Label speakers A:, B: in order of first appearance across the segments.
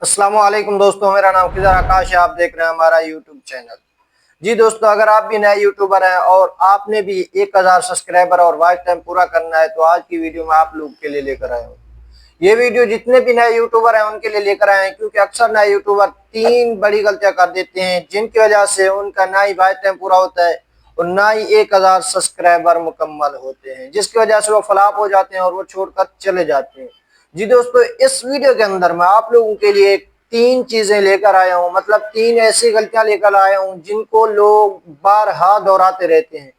A: अस्सलाम वालेकुम दोस्तों, मेरा नाम खिज़र आकाश है। आप देख रहे हैं हमारा यूट्यूब चैनल। जी दोस्तों, अगर आप भी नए यूट्यूबर हैं और आपने भी 1000 सब्सक्राइबर और वॉच टाइम पूरा करना है तो आज की वीडियो में आप लोग के लिए लेकर आया हूँ। ये वीडियो जितने भी नए यूट्यूबर हैं उनके लिए लेकर आए हैं, क्योंकि अक्सर नए यूट्यूबर 3 बड़ी गलतियां कर देते हैं जिनकी वजह से उनका ना ही वॉच टाइम पूरा होता है और ना ही 1000 सब्सक्राइबर मुकम्मल होते हैं, जिसकी वजह से वो फ्लॉप हो जाते हैं और वो छोड़कर चले जाते हैं। जी दोस्तों, इस वीडियो के अंदर मैं आप लोगों के लिए 3 चीजें लेकर आया हूं, मतलब 3 ऐसी गलतियां लेकर आया हूं जिनको लोग बारहा दोहराते रहते हैं।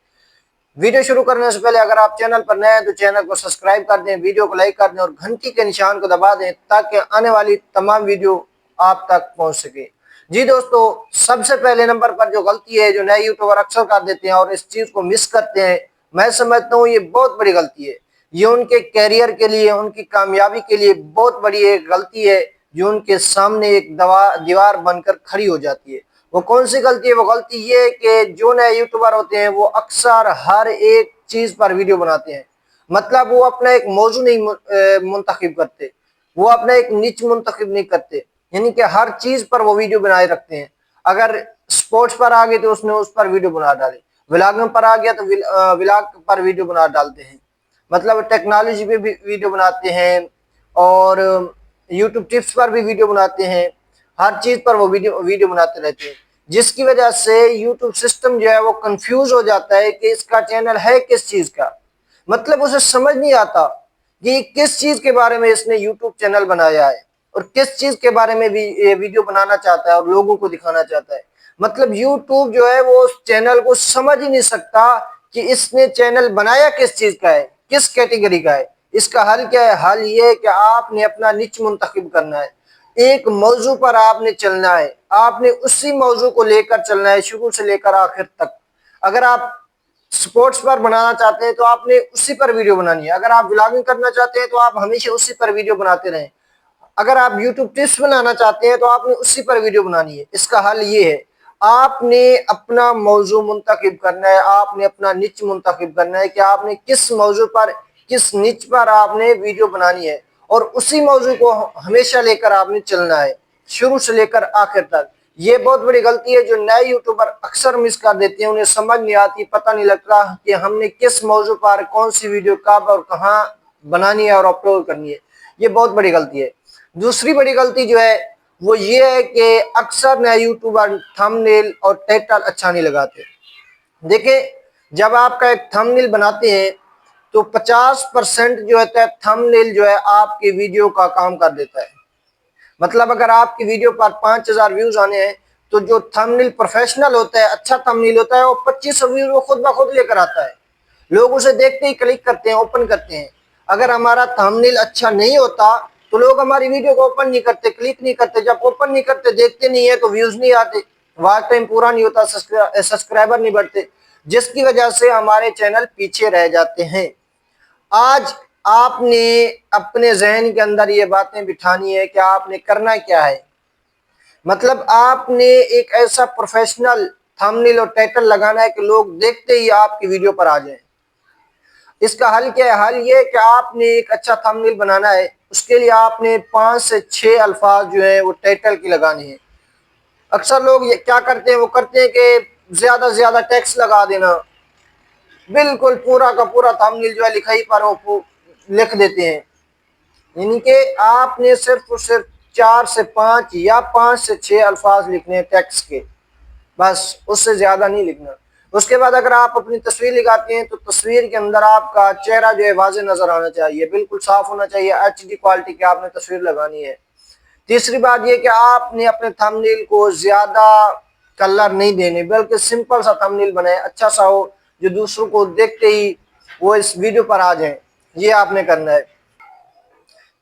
A: वीडियो शुरू करने से पहले अगर आप चैनल पर नए हैं तो चैनल को सब्सक्राइब कर दें, वीडियो को लाइक कर दें और घंटी के निशान को दबा दें ताकि आने वाली तमाम वीडियो आप तक पहुंच सके। जी दोस्तों, सबसे पहले नंबर पर जो गलती है जो नए यूट्यूबर अक्सर कर देते हैं और इस चीज को मिस करते हैं, मैं समझता हूँ ये बहुत बड़ी गलती है। ये उनके कैरियर के लिए, उनकी कामयाबी के लिए बहुत बड़ी एक गलती है जो उनके सामने एक दीवार बनकर खड़ी हो जाती है। वो कौन सी गलती है? वो गलती ये है कि जो नए यूट्यूबर होते हैं वो अक्सर हर एक चीज पर वीडियो बनाते हैं। मतलब वो अपना एक मौजू नहीं मुंतखब करते, वो अपना एक निच मुंतखब नहीं करते, यानी कि हर चीज पर वो वीडियो बनाए रखते हैं। अगर स्पोर्ट्स पर आ गए तो उसने उस पर वीडियो बना डाले, व्लॉगिंग पर आ गया तो व्लॉग पर वीडियो बना डालते हैं, मतलब टेक्नोलॉजी पे भी वीडियो बनाते हैं और यूट्यूब टिप्स पर भी वीडियो बनाते हैं। हर चीज पर वो वीडियो बनाते रहते हैं, जिसकी वजह से यूट्यूब सिस्टम जो है वो कंफ्यूज हो जाता है कि इसका चैनल है किस चीज का। मतलब उसे समझ नहीं आता कि किस चीज के बारे में इसने यूट्यूब चैनल बनाया है और किस चीज के बारे में भी ये वीडियो बनाना चाहता है और लोगों को दिखाना चाहता है। मतलब यूट्यूब जो है वो उस चैनल को समझ ही नहीं सकता कि इसने चैनल बनाया किस चीज का है, किस कैटेगरी का है। इसका हल क्या है? हल ये है कि आपने अपना निच मुंतखब करना है, एक मौजू पर आपने चलना है, आपने उसी मौजू को लेकर चलना है शुरू से लेकर आखिर तक। अगर आप स्पोर्ट्स पर बनाना चाहते हैं तो आपने उसी पर वीडियो बनानी है, अगर आप व्लॉगिंग करना चाहते हैं तो आप हमेशा उसी पर वीडियो बनाते रहें, अगर आप यूट्यूब टिप्स बनाना चाहते हैं तो आपने उसी पर वीडियो बनानी है। इसका हल ये है, आपने अपना मौजू मुंतखब करना है, आपने अपना निच मुंतखब करना है कि आपने किस मौजू पर, किस निच पर आपने वीडियो बनानी है और उसी मौजू को हमेशा लेकर आपने चलना है शुरू से लेकर आखिर तक। ये बहुत बड़ी गलती है जो नए यूट्यूबर अक्सर मिस कर देते हैं। उन्हें समझ नहीं आती, पता नहीं लगता कि हमने किस मौजू पर कौन सी वीडियो कब और कहाँ बनानी है और अपलोड करनी है। ये बहुत बड़ी गलती है। दूसरी बड़ी गलती जो है वो ये है कि अक्सर नए यूट्यूबर थंबनेल और टाइटल अच्छा नहीं लगाते। देखिए, जब आपका एक थंबनेल बनाते हैं तो 50% जो होता है थंबनेल जो है आपकी वीडियो का काम कर देता है। मतलब अगर आपकी वीडियो पर 5000 व्यूज आने हैं तो जो थंबनेल प्रोफेशनल होता है, अच्छा थंबनेल होता है, वो 2500 व्यूज वो खुद ब खुद लेकर आता है। लोग उसे देखते ही क्लिक करते हैं, ओपन करते हैं। अगर हमारा थंबनेल अच्छा नहीं होता तो लोग हमारी वीडियो को ओपन नहीं करते, क्लिक नहीं करते। जब ओपन नहीं करते, देखते नहीं है तो व्यूज नहीं आते, वॉच टाइम पूरा नहीं होता, सब्सक्राइबर नहीं बढ़ते, जिसकी वजह से हमारे चैनल पीछे रह जाते हैं। आज आपने अपने जहन के अंदर ये बातें बिठानी है कि आपने करना क्या है। मतलब आपने एक ऐसा प्रोफेशनल थंबनेल और टाइटल लगाना है कि लोग देखते ही आपकी वीडियो पर आ जाएं। इसका हल क्या है? हल ये है कि आपने एक अच्छा थंबनेल बनाना है, उसके लिए आपने 5 से 6 अल्फाज जो है वो टाइटल की लगानी है। अक्सर लोग ये क्या करते हैं, वो करते हैं कि ज्यादा से ज्यादा टेक्स्ट लगा देना, बिल्कुल पूरा का पूरा थंबनेल जो है लिखाई पर वो लिख देते हैं। यानी कि आपने सिर्फ और सिर्फ 4 से 5 या 5 से 6 अल्फाज लिखने हैं टेक्स्ट के, बस उससे ज्यादा नहीं लिखना। उसके बाद अगर आप अपनी तस्वीर लगाते हैं तो तस्वीर के अंदर आपका चेहरा जो है वाज़े नजर आना चाहिए, बिल्कुल साफ होना चाहिए, HD क्वालिटी की आपने तस्वीर लगानी है। तीसरी बात यह कि आपने अपने थंबनेल को ज्यादा कलर नहीं देने, बल्कि सिंपल सा थंबनेल बनाए, अच्छा सा हो जो दूसरों को देखते ही वो इस वीडियो पर आ जाए। ये आपने करना है।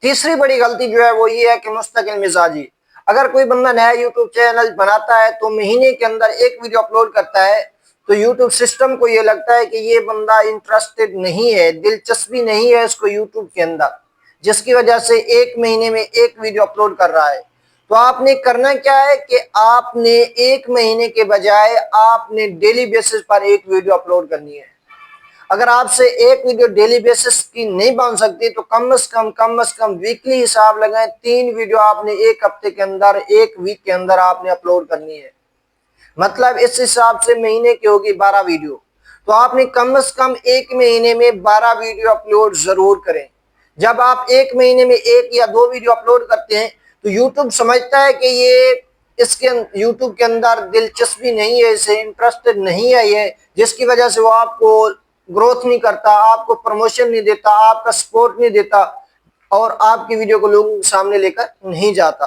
A: तीसरी बड़ी गलती जो है वो ये है कि मुस्तकिल मिजाजी। अगर कोई बंदा नया यूट्यूब चैनल बनाता है तो महीने के अंदर एक वीडियो अपलोड करता है तो यूट्यूब सिस्टम को ये लगता है कि ये बंदा इंटरेस्टेड नहीं है, दिलचस्पी नहीं है इसको यूट्यूब के अंदर, जिसकी वजह से एक महीने में एक वीडियो अपलोड कर रहा है। तो आपने करना क्या है कि आपने एक महीने के बजाय आपने डेली बेसिस पर एक वीडियो अपलोड करनी है। اگر آپ سے ایک ویڈیو ڈیلی بیسس کی نہیں بن سکتی تو کم از کم ویکلی حساب لگائیں، 3 ویڈیو آپ نے ایک ہفتے کے اندر، ایک ویک کے اندر آپ نے اپلوڈ کرنی ہے۔ مطلب اس حساب سے مہینے کی ہوگی 12 ویڈیو، تو آپ نے کم از کم ایک مہینے میں 12 ویڈیو اپلوڈ ضرور کریں۔ جب آپ ایک مہینے میں 1 یا 2 ویڈیو اپلوڈ کرتے ہیں تو یوٹیوب سمجھتا ہے کہ یوٹیوب کے اندر دلچسپی نہیں ہے، اسے انٹرسٹڈ نہیں ہے یہ، جس کی وجہ سے وہ آپ کو گروتھ نہیں کرتا، آپ کو پروموشن نہیں دیتا، آپ کا سپورٹ نہیں دیتا اور آپ کی ویڈیو کو لوگوں کے سامنے لے کر نہیں جاتا۔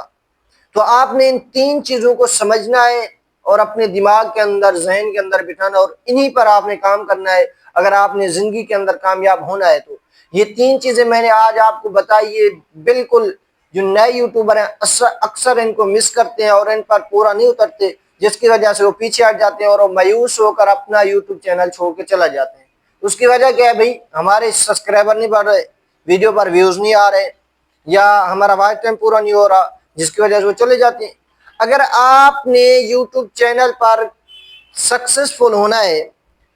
A: تو آپ نے ان 3 چیزوں کو سمجھنا ہے اور اپنے دماغ کے اندر، ذہن کے اندر بٹھانا، اور انہی پر آپ نے کام کرنا ہے اگر آپ نے زندگی کے اندر کامیاب ہونا ہے۔ تو یہ 3 چیزیں میں نے آج آپ کو بتائی، یہ بالکل جو نئے یوٹیوبر ہیں اکثر ان کو مس کرتے ہیں اور ان پر پورا نہیں اترتے، جس کی وجہ سے وہ پیچھے ہٹ جاتے ہیں اور وہ مایوس ہو کر اپنا یوٹیوب چینل چھوڑ کے چلا جاتے ہیں۔ اس کی وجہ کیا ہے بھائی؟ ہمارے سبسکرائبر نہیں بڑھ رہے، ویڈیو پر ویوز نہیں آ رہے، یا ہمارا واچ ٹائم پورا نہیں ہو رہا، جس کی وجہ سے وہ چلے جاتے ہیں۔ اگر آپ نے یوٹیوب چینل پر سکسیسفل ہونا ہے،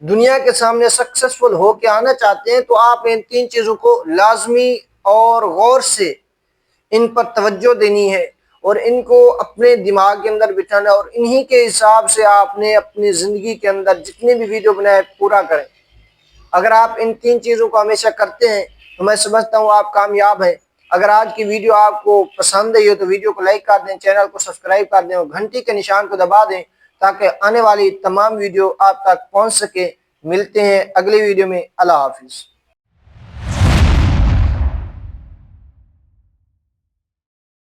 A: دنیا کے سامنے سکسیسفل ہو کے آنا چاہتے ہیں، تو آپ ان 3 چیزوں کو لازمی اور غور سے ان پر توجہ دینی ہے اور ان کو اپنے دماغ کے اندر بٹھانا، اور انہی کے حساب سے آپ نے اپنی زندگی کے اندر جتنے بھی ویڈیو بنائے پورا کریں۔ اگر آپ ان 3 چیزوں کو ہمیشہ کرتے ہیں تو میں سمجھتا ہوں آپ کامیاب ہیں۔ اگر آج کی ویڈیو آپ کو پسند آئی ہو تو ویڈیو کو لائک کر دیں، چینل کو سبسکرائب کر دیں اور گھنٹی کے نشان کو دبا دیں تاکہ آنے والی تمام ویڈیو آپ تک پہنچ سکے۔ ملتے ہیں اگلی ویڈیو میں۔ اللہ حافظ۔